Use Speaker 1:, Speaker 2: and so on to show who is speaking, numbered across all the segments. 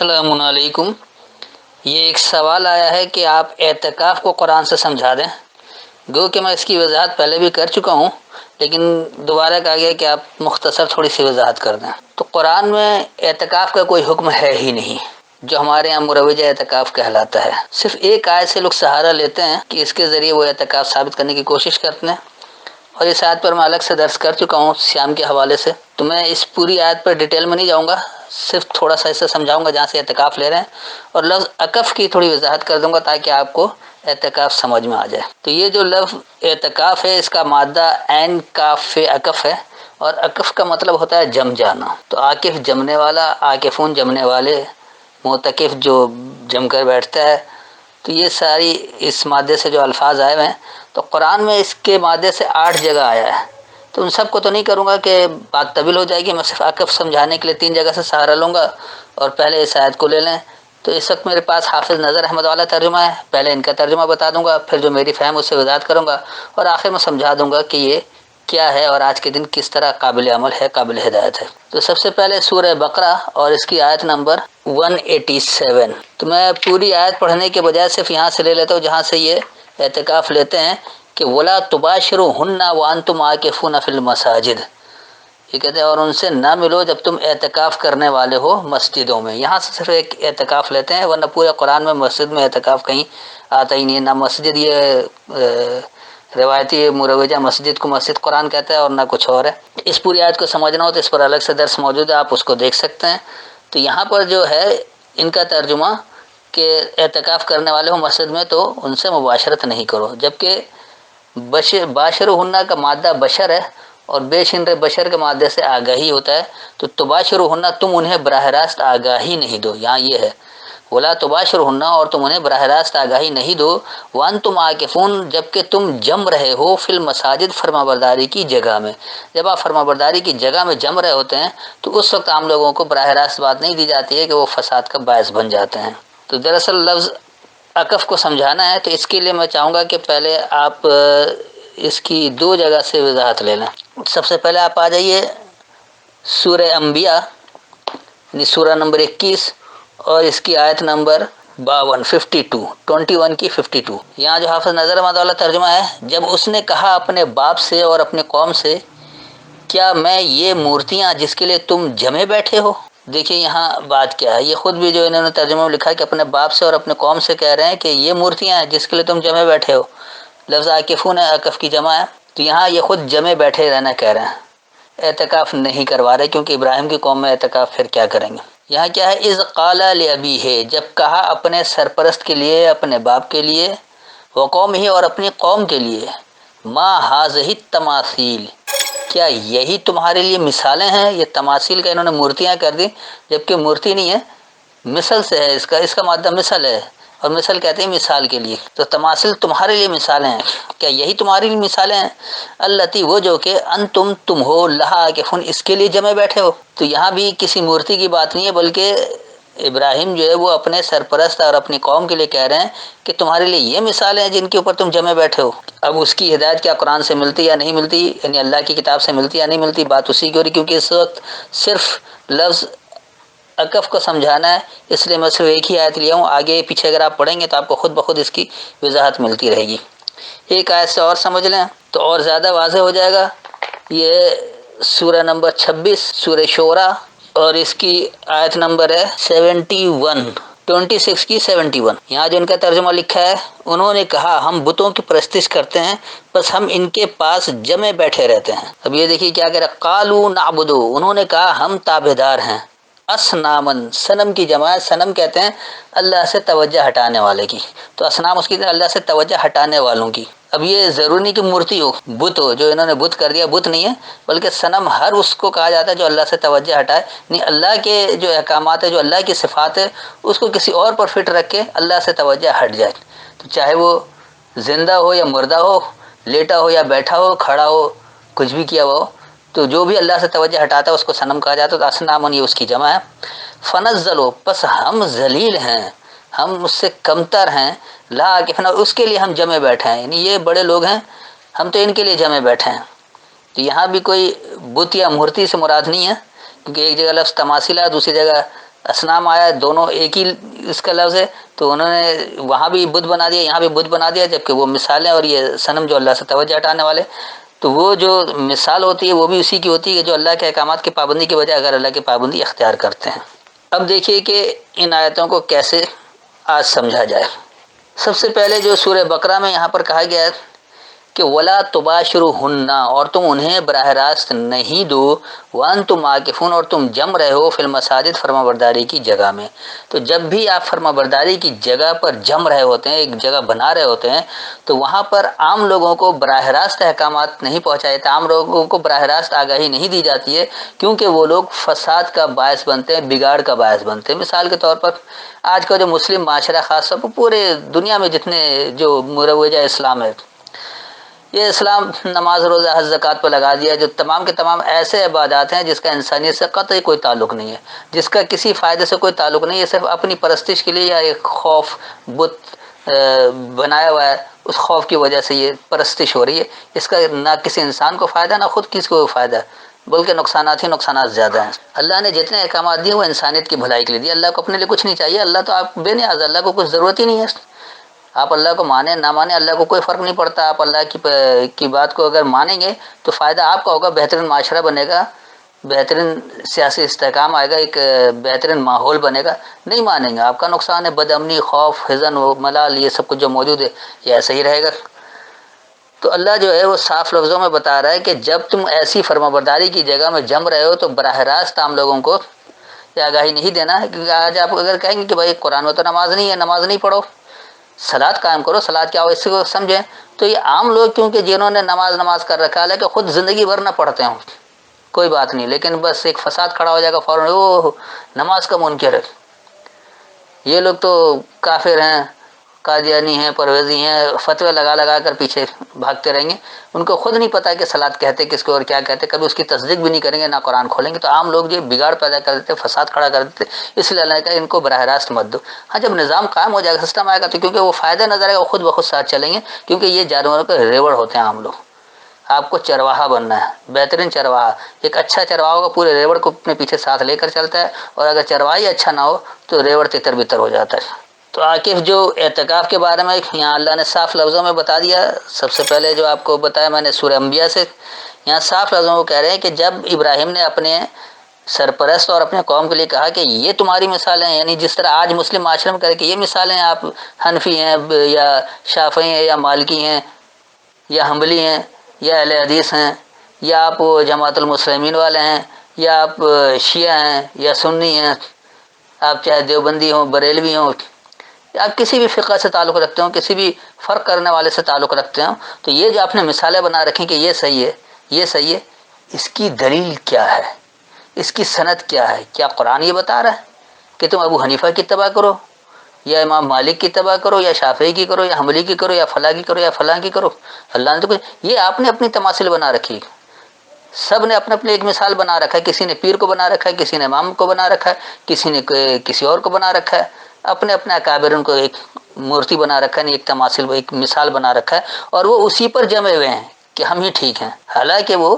Speaker 1: السلام علیکم۔ یہ ایک سوال آیا ہے کہ آپ اعتکاف کو قرآن سے سمجھا دیں۔ گو کہ میں اس کی وضاحت پہلے بھی کر چکا ہوں، لیکن دوبارہ کہا گیا کہ آپ مختصر تھوڑی سی وضاحت کر دیں۔ تو قرآن میں اعتکاف کا کوئی حکم ہے ہی نہیں جو ہمارے یہاں مروجہ اعتکاف کہلاتا ہے۔ صرف ایک آیت سے لوگ سہارا لیتے ہیں کہ اس کے ذریعے وہ اعتکاف ثابت کرنے کی کوشش کرتے ہیں، اور اس آیت پر میں الگ سے درس کر چکا ہوں سیام کے حوالے سے، تو میں اس پوری آیت پر ڈیٹیل میں نہیں جاؤں گا، صرف تھوڑا سا اسے سمجھاؤں گا جہاں سے اعتکاف لے رہے ہیں، اور لفظ عکف کی تھوڑی وضاحت کر دوں گا تاکہ آپ کو اعتکاف سمجھ میں آ جائے۔ تو یہ جو لفظ اعتکاف ہے اس کا مادہ عین کاف عکف ہے، اور عکف کا مطلب ہوتا ہے جم جانا۔ تو عاکف جمنے والا، عاکفون جمنے والے، معتکف جو جم کر بیٹھتا ہے، تو یہ ساری اس مادے سے جو الفاظ آئے ہوئے ہیں، تو قرآن میں اس کے مادے سے 8 جگہ آیا ہے۔ تو ان سب کو تو نہیں کروں گا کہ بات طویل ہو جائے گی، میں صرف عکف سمجھانے کے لیے 3 جگہ سے سہارا لوں گا، اور پہلے اس آیت کو لے لیں۔ تو اس وقت میرے پاس حافظ نظر احمد والا ترجمہ ہے، پہلے ان کا ترجمہ بتا دوں گا، پھر جو میری فہم اس سے وضاحت کروں گا، اور آخر میں سمجھا دوں گا کہ یہ کیا ہے اور آج کے دن کس طرح قابل عمل ہے، قابل ہدایت ہے۔ تو سب سے پہلے سورہ بقرہ اور اس کی آیت نمبر 187۔ تو میں پوری آیت پڑھنے کے بجائے صرف یہاں سے لے لیتا ہوں جہاں سے یہ اعتکاف لیتے ہیں کہ وَلَا تُبَاشِرُوهُنَّ وَأَنْتُمْ عَاكِفُونَ فِي الْمَسَاجِدِ، یہ کہتے ہیں اور ان سے نہ ملو جب تم اعتکاف کرنے والے ہو مسجدوں میں۔ یہاں سے صرف ایک اعتکاف لیتے ہیں، ورنہ پورے قرآن میں مسجد میں اعتکاف کہیں آتا ہی نہیں ہے۔ نہ مسجد یہ روایتی مروجہ مسجد کو مسجد قرآن کہتا ہے، اور نہ کچھ اور ہے۔ اس پوری آیت کو سمجھنا ہو تو اس پر الگ سے درس موجود ہے، آپ اس کو دیکھ سکتے ہیں۔ تو یہاں پر جو ہے ان کا ترجمہ کہ اعتکاف کرنے والے ہو مسجد میں تو ان سے مباشرت نہیں کرو، جبکہ باشرہن کا مادہ بشر ہے، اور بے شنر بشر کے مادے سے آگاہی ہوتا ہے، تو تباشرہن تم انہیں براہ راست آگاہی نہیں دو، یہاں یہ ہے ولا تباشرہن، اور تم انہیں براہ راست آگاہی نہیں دو، وانتم عاکفون، جبکہ تم جم رہے ہو فی المساجد، فرما برداری کی جگہ میں۔ جب آپ فرما برداری کی جگہ میں جم رہے ہوتے ہیں تو اس وقت عام لوگوں کو براہ راست بات نہیں دی جاتی ہے کہ وہ فساد کا باعث بن جاتے ہیں۔ تو دراصل لفظ عکف کو سمجھانا ہے، تو اس کے لیے میں چاہوں گا کہ پہلے آپ اس کی 2 جگہ سے وضاحت لے لیں۔ سب سے پہلے آپ آ جائیے سورہ انبیاء، یعنی سورہ نمبر 21 اور اس کی آیت نمبر 51 کی 52۔ یہاں جو حافظ نظر احمد والا ترجمہ ہے، جب اس نے کہا اپنے باپ سے اور اپنے قوم سے، کیا میں یہ مورتیاں جس کے لیے تم جمے بیٹھے ہو۔ دیکھیے یہاں بات کیا ہے، یہ خود بھی جو انہوں نے ترجمہ میں لکھا ہے کہ اپنے باپ سے اور اپنے قوم سے کہہ رہے ہیں کہ یہ مورتیاں ہیں جس کے لیے تم جمے بیٹھے ہو۔ لفظ عاکفون ہے، عکف کی جمع ہے، تو یہاں یہ خود جمے بیٹھے رہنا کہہ رہے ہیں، اعتکاف نہیں کروا رہے، کیونکہ ابراہیم کی قوم میں اعتکاف پھر کیا کریں گے۔ یہاں کیا ہے، اذ قال لابیہ، جب کہا اپنے سرپرست کے لیے، اپنے باپ کے لیے، وقومہ اور اپنی قوم کے لیے، ما ھذہ التماثیل، کیا یہی تمہارے لیے مثالیں ہیں۔ یہ تماثیل کا انہوں نے مورتیاں کر دی، جبکہ مورتی نہیں ہے، مثل سے ہے، اس کا مادہ مثل ہے، اور مثل کہتے ہیں مثال کے لیے۔ تو تماثیل تمہارے لیے مثالیں ہیں، کیا یہی تمہارے لیے مثالیں ہیں، التی وہ جو کہ انتم تم ہو، لہا عاکفون اس کے لیے جمے بیٹھے ہو۔ تو یہاں بھی کسی مورتی کی بات نہیں ہے، بلکہ ابراہیم جو ہے وہ اپنے سرپرست اور اپنی قوم کے لیے کہہ رہے ہیں کہ تمہارے لیے یہ مثالیں ہیں جن کے اوپر تم جمے بیٹھے ہو۔ اب اس کی ہدایت کیا قرآن سے ملتی یا نہیں ملتی، یعنی اللہ کی کتاب سے ملتی یا نہیں ملتی، بات اسی کی ہو رہی، کیونکہ اس وقت صرف لفظ عکف کو سمجھانا ہے، اس لیے میں صرف ایک ہی آیت لیا ہوں۔ آگے پیچھے اگر آپ پڑھیں گے تو آپ کو خود بخود اس کی وضاحت ملتی رہے گی۔ ایک آیت سے اور سمجھ لیں تو اور زیادہ واضح ہو جائے گا۔ یہ سورہ نمبر 26 سورہ شعراء، اور اس کی آیت نمبر ہے 26 کی 71۔ یہاں جو ان کا ترجمہ لکھا ہے، انہوں نے کہا ہم بتوں کی پرستش کرتے ہیں، بس ہم ان کے پاس جمے بیٹھے رہتے ہیں۔ اب یہ دیکھیے کیا کہہ رہا، قالوا نعبد، انہوں نے کہا ہم تابعدار ہیں، اصنامن، صنم کی جمع ہے، صنم کہتے ہیں اللہ سے توجہ ہٹانے والے کی، تو اصنام اس کی اللہ سے توجہ ہٹانے والوں کی۔ اب یہ ضروری نہیں کہ مورتی ہو، بت ہو، جو انہوں نے بت کر دیا، بت نہیں ہے، بلکہ صنم ہر اس کو کہا جاتا ہے جو اللہ سے توجہ ہٹائے، نہیں اللہ کے جو احکامات ہے، جو اللہ کی صفات ہے، اس کو کسی اور پر فٹ رکھ کے اللہ سے توجہ ہٹ جائے، تو چاہے وہ زندہ ہو یا مردہ ہو، لیٹا ہو یا بیٹھا ہو، کھڑا ہو، کچھ بھی کیا ہوا ہو، تو جو بھی اللہ سے توجہ ہٹاتا ہے اس کو صنم کہا جاتا ہے۔ تو اصنامن یہ اس کی جمع ہے۔ فنزلوا، پس ہم ذلیل ہیں، ہم اس سے کمتر ہیں، لا عاکفون، اس کے لیے ہم جمے بیٹھے ہیں، یعنی یہ بڑے لوگ ہیں، ہم تو ان کے لیے جمے بیٹھے ہیں۔ تو یہاں بھی کوئی بت یا مورتی سے مراد نہیں ہے، کیونکہ ایک جگہ لفظ تماثیل ہے، دوسری جگہ اصنام آیا دونوں ایک ہی اس کا لفظ ہے، تو انہوں نے وہاں بھی بت بنا دیا یہاں بھی بت بنا دیا، جبکہ وہ مثالیں اور یہ صنم جو اللہ سے توجہ ہٹانے والے، تو وہ جو مثال ہوتی ہے وہ بھی اسی کی ہوتی ہے جو اللہ کے احکامات کی پابندی کی وجہ اگر اللہ کی پابندی اختیار کرتے ہیں۔ اب دیکھیے کہ ان آیتوں کو کیسے آج سمجھا جائے۔ سب سے پہلے جو سورہ بقرہ میں یہاں پر کہا گیا ہے کہ ولا تباشرہن، اور تم انہیں براہ راست نہیں دو، وانتم عاکفون، اور تم جم رہے ہو فی المساجد فرما برداری کی جگہ میں۔ تو جب بھی آپ فرما برداری کی جگہ پر جم رہے ہوتے ہیں، ایک جگہ بنا رہے ہوتے ہیں، تو وہاں پر عام لوگوں کو براہ راست احکامات نہیں پہنچائے جاتے، عام لوگوں کو براہ راست آگاہی نہیں دی جاتی ہے، کیونکہ وہ لوگ فساد کا باعث بنتے ہیں، بگاڑ کا باعث بنتے ہیں۔ مثال کے طور پر آج کا جو مسلم معاشرہ، خاص طور پر پورے دنیا میں جتنے جو مروجہ اسلام ہے، یہ اسلام نماز روزہ حج زکوٰۃ پہ لگا دیا، جو تمام کے تمام ایسے عبادات ہیں جس کا انسانیت سے قطعی کوئی تعلق نہیں ہے، جس کا کسی فائدے سے کوئی تعلق نہیں ہے، صرف اپنی پرستش کے لیے یا ایک خوف بت بنایا ہوا ہے، اس خوف کی وجہ سے یہ پرستش ہو رہی ہے، اس کا نہ کسی انسان کو فائدہ نہ خود کسی کو فائدہ، بلکہ نقصانات ہی نقصانات زیادہ ہیں۔ اللہ نے جتنے احکامات دیے وہ انسانیت کی بھلائی کے لیے دیے، اللہ کو اپنے لیے کچھ نہیں چاہیے، اللہ تو آپ بے نیاز، اللہ کو کچھ ضرورت ہی نہیں ہے، آپ اللہ کو مانیں نہ مانیں اللہ کو کوئی فرق نہیں پڑتا، آپ اللہ کی بات کو اگر مانیں گے تو فائدہ آپ کا ہوگا، بہترین معاشرہ بنے گا، بہترین سیاسی استحکام آئے گا، ایک بہترین ماحول بنے گا۔ نہیں مانیں گے، آپ کا نقصان ہے، بد امنی، خوف، حزن و ملال، یہ سب کچھ جو موجود ہے یہ ایسا ہی رہے گا۔ تو اللہ جو ہے وہ صاف لفظوں میں بتا رہا ہے کہ جب تم ایسی فرما برداری کی جگہ میں جم رہے ہو تو براہ راست عام لوگوں کو یہ آگاہی نہیں دینا ہے، کیونکہ آج آپ اگر کہیں گے کہ بھائی قرآن میں تو نماز نہیں ہے، نماز نہیں پڑھو، صلاۃ قائم کرو، صلاۃ کیا ہو اس کو سمجھیں، تو یہ عام لوگ کیونکہ جنہوں نے نماز کر رکھا ہے کہ خود زندگی بھر نہ پڑھتے ہوں کوئی بات نہیں، لیکن بس ایک فساد کھڑا ہو جائے گا فوراً، اوہ نماز کا منکر ہے، یہ لوگ تو کافر ہیں، قادیانی ہیں، پرویزی ہیں، فتوے لگا لگا کر پیچھے بھاگتے رہیں گے، ان کو خود نہیں پتا کہ صلاۃ کہتے کس کو اور کیا کہتے، کبھی اس کی تصدیق بھی نہیں کریں گے، نہ قرآن کھولیں گے، تو عام لوگ جو بگاڑ پیدا کر دیتے، فساد کھڑا کر دیتے، اس لیے اللہ نے کہا ان کو براہ راست مت دو۔ ہاں جب نظام قائم ہو جائے گا، سسٹم آئے گا، تو کیونکہ وہ فائدہ نظر آئے گا، وہ خود بخود ساتھ چلیں گے، کیونکہ یہ جانوروں کے ریوڑ ہوتے ہیں عام لوگ۔ آپ کو چرواہا بننا ہے، بہترین چرواہا، ایک اچھا چرواہا ہوگا پورے ریوڑ کو اپنے پیچھے ساتھ لے کر چلتا ہے، اور اگر چرواہی اچھا نہ ہو تو ریوڑ تتر بتر ہو جاتا ہے۔ تو عاکف جو اعتکاف کے بارے میں یہاں اللہ نے صاف لفظوں میں بتا دیا، سب سے پہلے جو آپ کو بتایا میں نے سورہ انبیاء سے، یہاں صاف لفظوں میں کہہ رہے ہیں کہ جب ابراہیم نے اپنے سرپرست اور اپنے قوم کے لیے کہا کہ یہ تمہاری مثالیں ہیں، یعنی جس طرح آج مسلم معاشرے میں کرے کہ یہ مثالیں ہیں، آپ حنفی ہیں یا شافعی ہیں یا مالکی ہیں یا حنبلی ہیں یا اہل حدیث ہیں یا آپ جماعت المسلمین والے ہیں یا آپ شیعہ ہیں یا سنی ہیں، آپ چاہے دیوبندی ہوں، بریلوی ہوں، آپ کسی بھی فقہ سے تعلق رکھتے ہوں، کسی بھی فرق کرنے والے سے تعلق رکھتے ہوں، تو یہ جو آپ نے مثالیں بنا رکھی کہ یہ صحیح ہے یہ صحیح ہے، اس کی دلیل کیا ہے، اس کی سند کیا ہے؟ کیا قرآن یہ بتا رہا ہے کہ تم ابو حنیفہ کی اتباع کرو یا امام مالک کی اتباع کرو یا شافعی کی کرو یا حنبلی کی کرو یا فلاں کی کرو یا فلاں کی کرو؟ اللہ نے تو یہ آپ نے اپنی تماثل بنا رکھی، سب نے اپنے اپنے ایک مثال بنا رکھا ہے، کسی نے پیر کو بنا رکھا ہے، کسی نے امام کو بنا رکھا ہے، کسی نے کسی اور کو بنا رکھا ہے، اپنے اپنے اکابر ان کو ایک مورتی بنا رکھا ہے، ایک تماثل، ایک مثال بنا رکھا ہے، اور وہ اسی پر جمے ہوئے ہیں کہ ہم ہی ٹھیک ہیں، حالانکہ وہ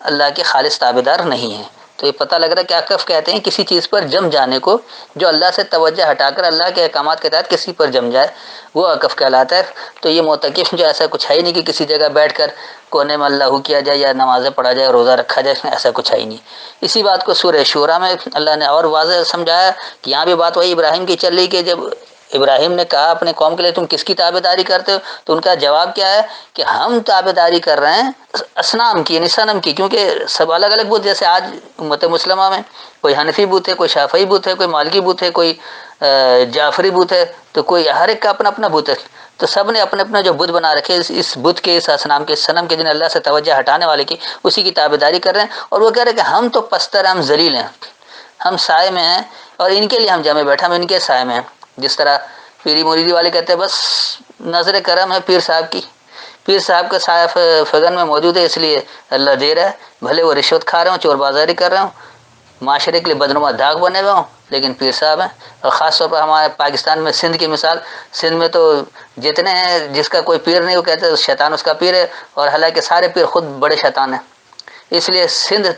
Speaker 1: اللہ کے خالص تابعدار نہیں ہیں۔ تو یہ پتہ لگ رہا ہے کہ عکف کہتے ہیں کسی چیز پر جم جانے کو، جو اللہ سے توجہ ہٹا کر اللہ کے احکامات کے تحت کسی پر جم جائے، وہ عکف کہلاتا ہے۔ تو یہ معتکف جو ایسا کچھ ہے ہی نہیں کہ کسی جگہ بیٹھ کر کونے میں اللہ کیا جائے یا نمازیں پڑھا جائے، روزہ رکھا جائے، ایسا کچھ ہے ہی نہیں۔ اسی بات کو سورہ شورا میں اللہ نے اور واضح سمجھایا کہ یہاں بھی بات وہی ابراہیم کی چل رہی کہ جب ابراہیم نے کہا اپنے قوم کے لیے تم کس کی تابعداری کرتے ہو، تو ان کا جواب کیا ہے کہ ہم تابعداری کر رہے ہیں اصنام کی، یعنی صنم کی، کیونکہ سب الگ الگ بت، جیسے آج امت مسلمہ میں کوئی حنفی بت ہے، کوئی شافعی بت ہے، کوئی مالکی بت ہے، کوئی جعفری بت ہے، تو کوئی ہر ایک کا اپنا اپنا بت ہے، تو سب نے اپنے اپنے جو بت بنا رکھے اس بت کے، اس اصنام کے، اس صنم کے، جنہیں اللہ سے توجہ ہٹانے والے کی، اسی کی تابعداری کر رہے ہیں، اور وہ کہہ رہے ہیں کہ ہم تو پستر ہیں، ہم ذلیل ہیں، ہم سائے میں ہیں، اور ان کے لیے ہم جمے بیٹھے، ہم ان کے سائے میں ہیں۔ جس طرح پیری مریدی والے کہتے ہیں بس نظر کرم ہے پیر صاحب کی، پیر صاحب کا سایہ فگن میں موجود ہے، اس لیے اللہ دے رہا ہے، بھلے وہ رشوت کھا رہے ہوں، چور بازاری کر رہے ہوں، معاشرے کے لیے بدنما داغ بنے ہوئے ہوں، لیکن پیر صاحب ہیں۔ اور خاص طور پر ہمارے پاکستان میں سندھ کی مثال، سندھ میں تو جتنے ہیں جس کا کوئی پیر نہیں وہ کہتے ہیں شیطان اس کا پیر ہے، اور حالانکہ سارے پیر خود بڑے شیطان ہیں۔ اس لیے سندھ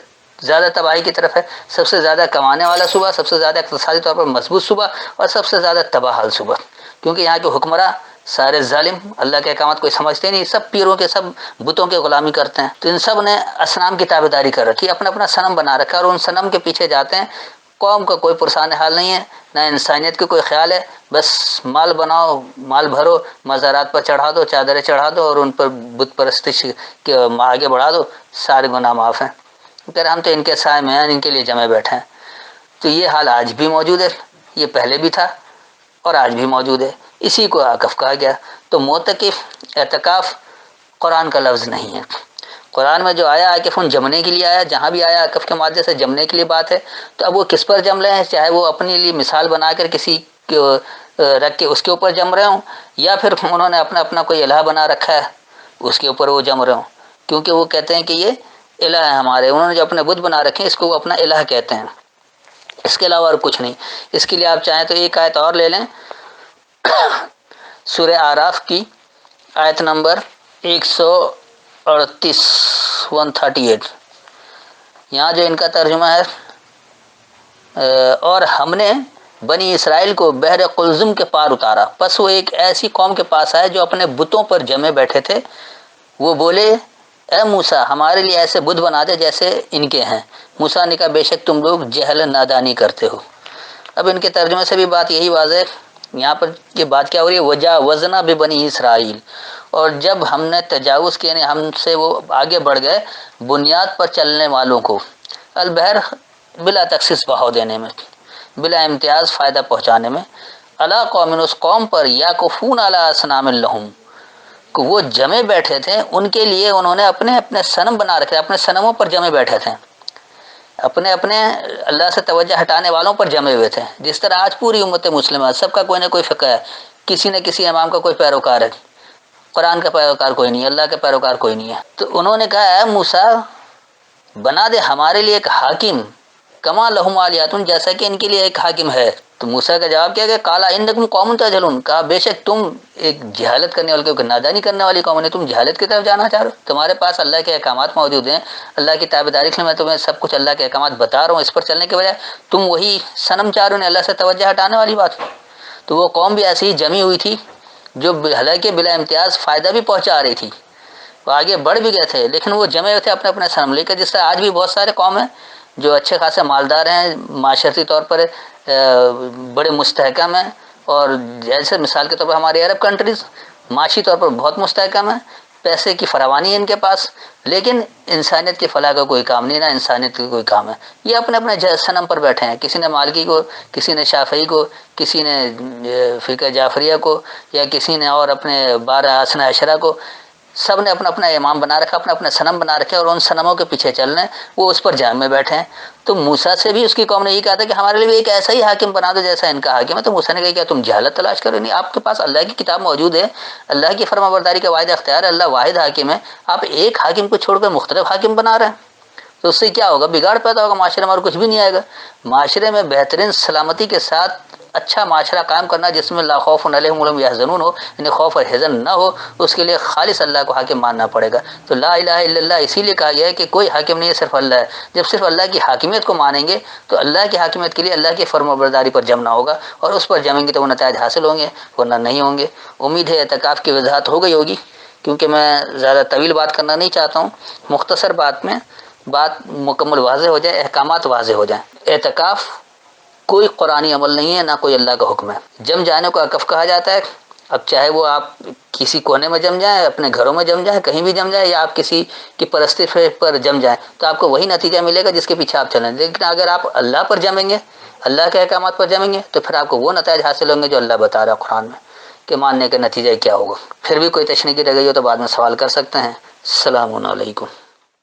Speaker 1: زیادہ تباہی کی طرف ہے، سب سے زیادہ کمانے والا صوبہ، سب سے زیادہ اقتصادی طور پر مضبوط صوبہ، اور سب سے زیادہ تباہ حال صوبہ، کیونکہ یہاں کے حکمراں سارے ظالم، اللہ کے احکامات کوئی سمجھتے نہیں، سب پیروں کے، سب بتوں کے غلامی کرتے ہیں۔ تو ان سب نے اصنام کی تابعداری کر رکھی، اپنا اپنا صنم بنا رکھا ہے، اور ان صنم کے پیچھے جاتے ہیں۔ قوم کا کوئی پرسان حال نہیں ہے، نہ انسانیت کا کوئی خیال ہے، بس مال بناؤ، مال بھرو، مزارات پر چڑھا دو، چادریں چڑھا دو، اور ان پر بت پرستش کے آگے بڑھا دو، سارے گناہ معاف ہیں۔ کہ ہم تو ان کے سائے میں ہیں، ان کے لیے جمے بیٹھے ہیں۔ تو یہ حال آج بھی موجود ہے، یہ پہلے بھی تھا اور آج بھی موجود ہے، اسی کو عکف کہا گیا۔ تو معتکف، اعتکاف قرآن کا لفظ نہیں ہے۔ قرآن میں جو آیا عاکف جمنے کے لیے آیا، جہاں بھی آیا عکف کے مادے سے جمنے کے لیے بات ہے، تو اب وہ کس پر جم رہے ہیں، چاہے وہ اپنے لیے مثال بنا کر کسی کو رکھ کے اس کے اوپر جم رہے ہوں، یا پھر انہوں نے اپنا اپنا کوئی الہ بنا رکھا ہے اس کے اوپر وہ جم رہے ہوں، کیونکہ وہ کہتے ہیں کہ یہ الہ ہے ہمارے، انہوں نے جو اپنے بت بنا رکھے ہیں اس کو وہ اپنا الہ کہتے ہیں، اس کے علاوہ اور کچھ نہیں۔ اس کے لیے آپ چاہیں تو ایک آیت اور لے لیں، سورہ اعراف کی آیت نمبر 138، 138، یہاں جو ان کا ترجمہ ہے، اور ہم نے بنی اسرائیل کو بحر قلزم کے پار اتارا، پس وہ ایک ایسی قوم کے پاس آئے جو اپنے بتوں پر جمے بیٹھے تھے، وہ بولے اے موسیٰ ہمارے لیے ایسے بت بنا دے جیسے ان کے ہیں۔ موسیٰ نے کہا بے شک تم لوگ جہل نادانی کرتے ہو۔ اب ان کے ترجمے سے بھی بات یہی واضح ہے، یہاں پر یہ بات کیا ہو رہی ہے، وجا وزنا ببنی اسرائیل، اور جب ہم نے تجاوز کیا، یعنی ہم سے وہ آگے بڑھ گئے بنیاد پر چلنے والوں کو، البحر بلا تخصیص بہاؤ دینے میں، بلا امتیاز فائدہ پہنچانے میں، علی قوم اس قوم پر یاکفون علی اصنام لہم، کہ وہ جمے بیٹھے تھے، ان کے لیے انہوں نے اپنے اپنے صنم بنا رکھے، اپنے صنموں پر جمے بیٹھے تھے، اپنے اپنے اللہ سے توجہ ہٹانے والوں پر جمے ہوئے تھے، جس طرح آج پوری امت مسلمہ سب کا کوئی نہ کوئی فقہ ہے، کسی نہ کسی امام کا کوئی پیروکار ہے، قرآن کا پیروکار کوئی نہیں ہے، اللہ کا پیروکار کوئی نہیں ہے۔ تو انہوں نے کہا اے موسیٰ بنا دے ہمارے لیے ایک حاکم، کما لہم آلیاتن جیسا کہ ان کے لیے ایک حاکم ہے۔ تو موسیٰ کا جواب کیا کہ قال انکم قوم تجہلون، کہا بے شک تم ایک جہالت کرنے والے، نادانی کرنے والی قوم ہے، تم جہالت کی طرف جانا چاہ رہے ہو، تمہارے پاس اللہ کے احکامات موجود ہیں، اللہ کی تابعداری کے لیے میں تمہیں سب کچھ اللہ کے احکامات بتا رہا ہوں، اس پر چلنے کے بجائے تم وہی صنم چاہ رہے ہو، اللہ سے توجہ ہٹانے والی بات۔ تو وہ قوم بھی ایسی ہی جمی ہوئی تھی جو حالانکہ بلا امتیاز فائدہ بھی پہنچا رہی تھی، وہ آگے بڑھ بھی گئے تھے، لیکن وہ جمے ہوئے تھے اپنے اپنے صنم لے کر، جس طرح آج بھی بہت سارے قوم ہیں جو اچھے خاصے مالدار ہیں، معاشرتی طور پر بڑے مستحکم ہیں، اور جیسے مثال کے طور پر ہماری عرب کنٹریز معاشی طور پر بہت مستحکم ہیں، پیسے کی فراوانی ہے ان کے پاس، لیکن انسانیت کی فلاح کا کوئی کام نہیں، نہ انسانیت کا کوئی کام ہے، یہ اپنے اپنے صنم پر بیٹھے ہیں، کسی نے مالکی کو، کسی نے شافعی کو، کسی نے فقہ جعفریہ کو، یا کسی نے اور اپنے 12 اثنا عشرہ کو، سب نے اپنا اپنا امام بنا رکھا، اپنا اپنا صنم بنا رکھے، اور ان صنموں کے پیچھے چل رہے ہیں، وہ اس پر جام میں بیٹھے ہیں۔ تو موسیٰ سے بھی اس کی قوم نے یہ کہا تھا کہ ہمارے لیے بھی ایک ایسا ہی حاکم بنا دو جیسا ان کا حاکم ہے۔ تو موسیٰ نے کہا کیا تم جہالت تلاش کرو، نہیں آپ کے پاس اللہ کی کتاب موجود ہے، اللہ کی فرما برداری کا واحد اختیار ہے، اللہ واحد حاکم ہے، آپ ایک حاکم کو چھوڑ کر مختلف حاکم بنا رہے ہیں، تو اس سے کیا ہوگا، بگاڑ پیدا ہوگا معاشرے میں، اور کچھ بھی نہیں آئے گا۔ معاشرے میں بہترین سلامتی کے ساتھ اچھا معاشرہ قائم کرنا جس میں لا خوف علیہم ولا هم يحزنون ہو، یعنی خوف اور حزن نہ ہو، اس کے لیے خالص اللہ کو حاکم ماننا پڑے گا۔ تو لا الہ الا اللہ اسی لیے کہا گیا ہے کہ کوئی حاکم نہیں ہے، صرف اللہ ہے۔ جب صرف اللہ کی حاکمیت کو مانیں گے تو اللہ کی حاکمیت کے لیے اللہ کی فرما برداری پر جمنا ہوگا، اور اس پر جمیں گے تو وہ نتائج حاصل ہوں گے، ورنہ نہیں ہوں گے۔ امید ہے اعتکاف کی وضاحت ہو گئی ہوگی، کیونکہ میں زیادہ طویل بات کرنا نہیں چاہتا ہوں، مختصر بات میں بات مکمل واضح ہو جائے، احکامات واضح ہو جائیں۔ اعتکاف کوئی قرآنی عمل نہیں ہے، نہ کوئی اللہ کا حکم ہے۔ جم جانے کو عکف کہا جاتا ہے، اب چاہے وہ آپ کسی کونے میں جم جائیں، اپنے گھروں میں جم جائیں، کہیں بھی جم جائیں، یا آپ کسی کی پرستی پر جم جائیں، تو آپ کو وہی نتیجہ ملے گا جس کے پیچھے آپ چلیں۔ لیکن اگر آپ اللہ پر جمیں گے، اللہ کے احکامات پر جمیں گے، تو پھر آپ کو وہ نتائج حاصل ہوں گے جو اللہ بتا رہا ہے قرآن میں، کہ ماننے کا نتیجہ کیا ہوگا۔ پھر بھی کوئی تشنیع کی رہ گئی ہو تو بعد میں سوال کر سکتے ہیں۔ السلام علیکم۔